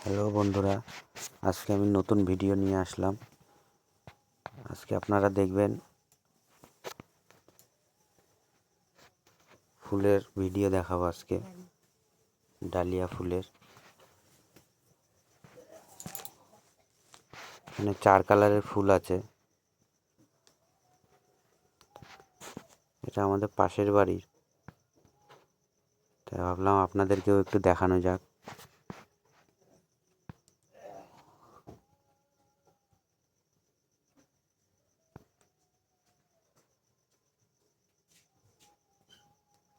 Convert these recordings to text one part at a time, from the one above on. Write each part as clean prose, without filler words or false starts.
Hello বন্ধুরা, আজকে আমি নতুন ভিডিও নিয়ে আসলাম। আজকে আপনারা দেখবেন ফুলের ভিডিও দেখাবো। আজকে ডালিয়া ফুলের এখানে 4 কালারের ফুল আছে। এটা আমাদের পাশের বাড়ির, তাই ভাবলাম আপনাদেরকেও একটু দেখানো যাক।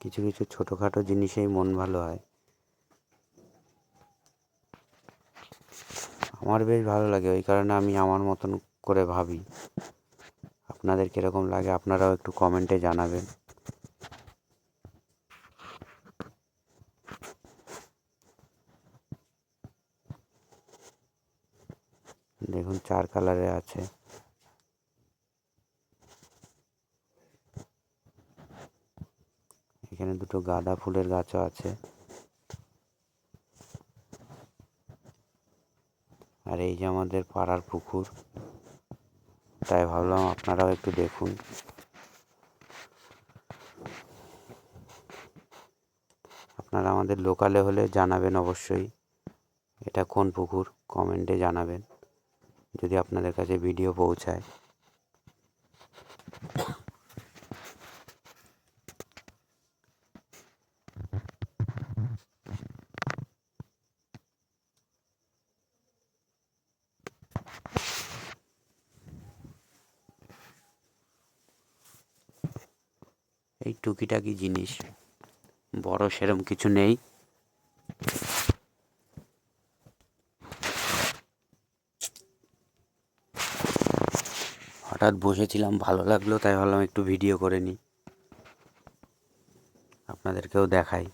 কিছু কিছু ছোটোখাটো জিনিসেই মন ভালো হয়। আমার বেশ ভালো লাগে, ওই কারণে আমি আমার মতন করে ভাবি। আপনাদের কীরকম লাগে আপনারাও একটু কমেন্টে জানাবেন। দেখুন 4 কালারে আছে। এখানে দুটো গাঁদা ফুলের গাছও আছে। আর এই যে আমাদের পাড়ার পুকুর, তাই ভাবলাম আপনারাও একটু দেখুন। আপনারা আমাদের লোকালে হলে জানাবেন অবশ্যই এটা কোন পুকুর, কমেন্টে জানাবেন যদি আপনাদের কাছে ভিডিও পৌঁছায়। এই টুকিটাকি জিনিস, বড় সেরম কিছু নেই। হঠাৎ বসেছিলাম, ভালো লাগলো, তাই ভাবলাম একটু ভিডিও করে নিই, আপনাদেরকেও দেখাই।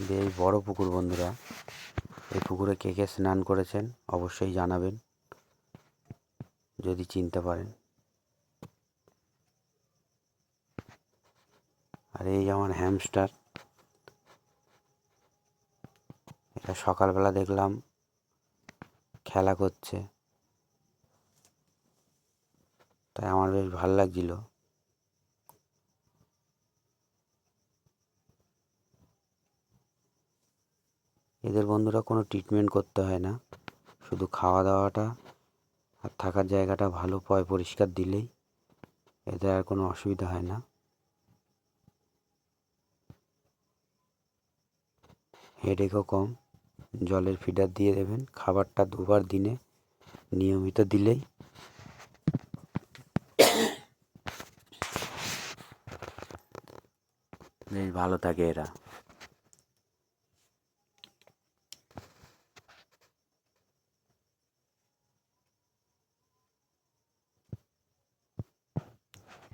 বেশ বড় পুকুর বন্ধুরা। এই পুকুরে কে কে স্নান করেছেন অবশ্যই জানাবেন যদি চিনতে পারেন। আর এই আমার হ্যামস্টার, এটা সকালবেলা দেখলাম খেলা করছে, তাই আমার বেশ ভালো লাগছিল। এদের বন্ধুরা কোনো ট্রিটমেন্ট করতে হয় না, শুধু খাওয়া দাওয়াটা আর থাকার জায়গাটা ভালো পরিষ্কার দিলেই এদের আর কোনো অসুবিধা হয় না। হেডেকও কম। জলের ফিডার দিয়ে দেবেন, খাবারটা 2বার দিনে নিয়মিত দিলেই বেশ ভালো থাকে এরা।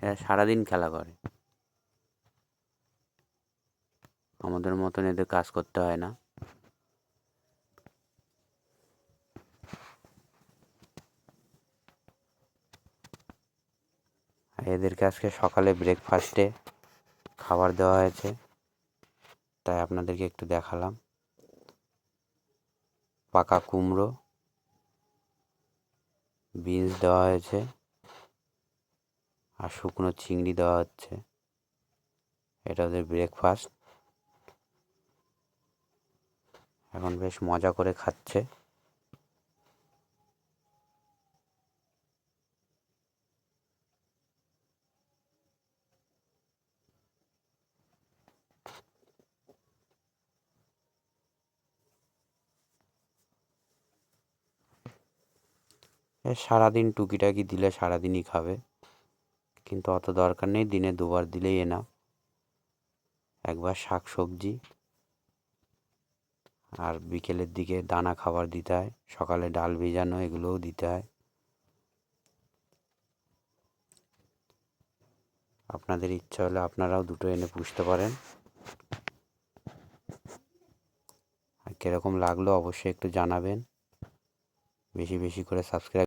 এরা সারাদিন খেলা করে, আমাদের মতন এদের কাজ করতে হয় না। এদেরকে আজকে সকালে ব্রেকফাস্টে খাবার দেওয়া হয়েছে, তাই আপনাদেরকে একটু দেখালাম। পাকা কুমড়ো, বিনস দেওয়া হয়েছে আর শুকনো চিংড়ি দেওয়া হচ্ছে। এটা ওদের ব্রেকফাস্ট। এখন বেশ মজা করে খাচ্ছে। সারাদিন টুকিটাকি দিলে সারাদিনই খাবে, কিন্তু অত দরকার নেই, দিনে 2বার দিলেই এনাফ। একবার শাক সবজি আর বিকেলের দিকে দানা খাবার দিতে হয়, সকালে ডাল ভেজানো এগুলোও দিতে হয়। আপনাদের ইচ্ছা হলে আপনারাও দুটো এনে পুষতে পারেন। আর কীরকম লাগলো অবশ্যই একটু জানাবেন। বেশি বেশি করে সাবস্ক্রাইব